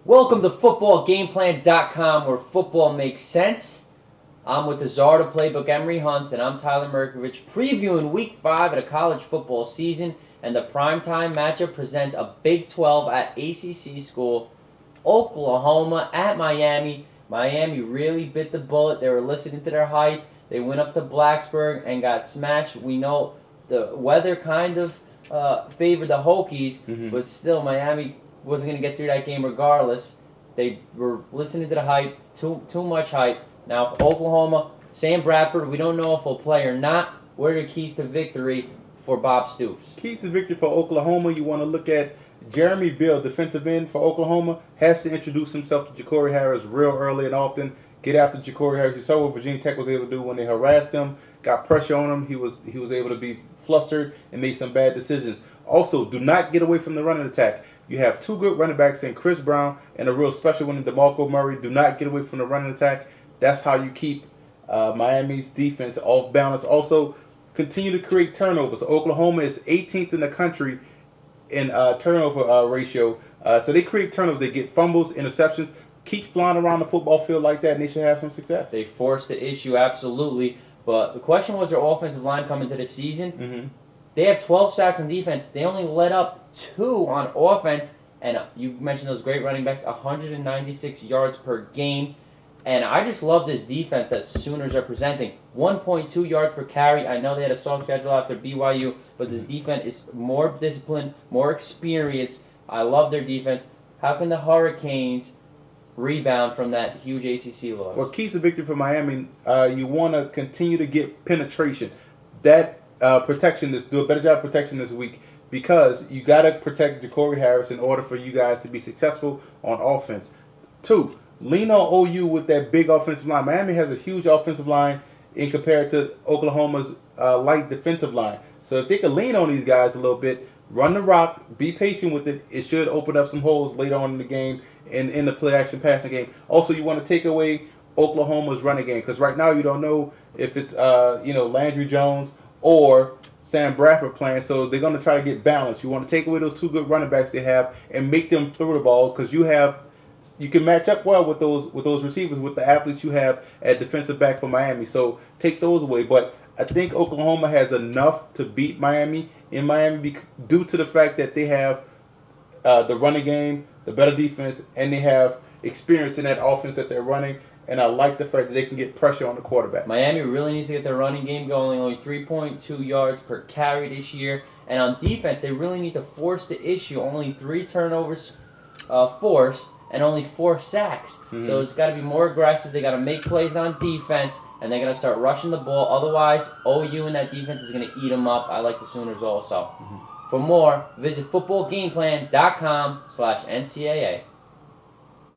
Welcome to footballgameplan.com, where football makes sense. I'm with the czar of the playbook, Emory Hunt, and I'm Tyler Merkovich, previewing Week 5 of the college football season. And the primetime matchup presents a Big 12 at ACC school, Oklahoma at Miami. Miami really bit the bullet. They were listening to their hype. They went up to Blacksburg and got smashed. We know the weather kind of favored the Hokies, but still Miami wasn't going to get through that game regardless. They were listening to the hype, too much hype. Now, for Oklahoma, Sam Bradford, we don't know if he'll play or not. What are the keys to victory for Bob Stoops? Keys to victory for Oklahoma, you want to look at Jeremy Beal, defensive end for Oklahoma, has to introduce himself to Jacory Harris real early and often. Get after Jacory Harris. You saw what Virginia Tech was able to do when they harassed him, got pressure on him. He was able to be flustered and made some bad decisions. Also, do not get away from the running attack. You have two good running backs in Chris Brown and a real special one in DeMarco Murray. Do not get away from the running attack. That's how you keep Miami's defense off balance. Also, continue to create turnovers. Oklahoma is 18th in the country in turnover ratio. So they create turnovers. They get fumbles, interceptions. Keep flying around the football field like that, and they should have some success. They forced the issue, absolutely. But the question was their offensive line coming to the season. They have 12 sacks on defense. They only let up 2 on offense. And you mentioned those great running backs, 196 yards per game. And I just love this defense that Sooners are presenting. 1.2 yards per carry. I know they had a soft schedule after BYU, but this defense is more disciplined, more experienced. I love their defense. How can the Hurricanes rebound from that huge ACC loss? Well, keys to victory for Miami, you want to continue to get penetration. That protection, do a better job of protection this week, because you got to protect Jacory Harris in order for you guys to be successful on offense. 2, lean on OU with that big offensive line. Miami has a huge offensive line in compared to Oklahoma's light defensive line. So if they can lean on these guys a little bit, run the rock, be patient with it, it should open up some holes later on in the game and in the play-action passing game. Also, you want to take away Oklahoma's running game, because right now you don't know if it's Landry Jones or Sam Bradford playing, so they're going to try to get balance. You want to take away those 2 good running backs they have and make them throw the ball, because you can match up well with those receivers, with the athletes you have at defensive back for Miami. So take those away. But I think Oklahoma has enough to beat Miami in Miami due to the fact that they have the running game, the better defense, and they have experience in that offense that they're running. And I like the fact that they can get pressure on the quarterback. Miami really needs to get their running game going. Only 3.2 yards per carry this year. And on defense, they really need to force the issue. Only 3 turnovers forced and only 4 sacks. So it's got to be more aggressive. They got to make plays on defense, and they're going to start rushing the ball. Otherwise, OU and that defense is going to eat them up. I like the Sooners also. For more, visit footballgameplan.com/NCAA.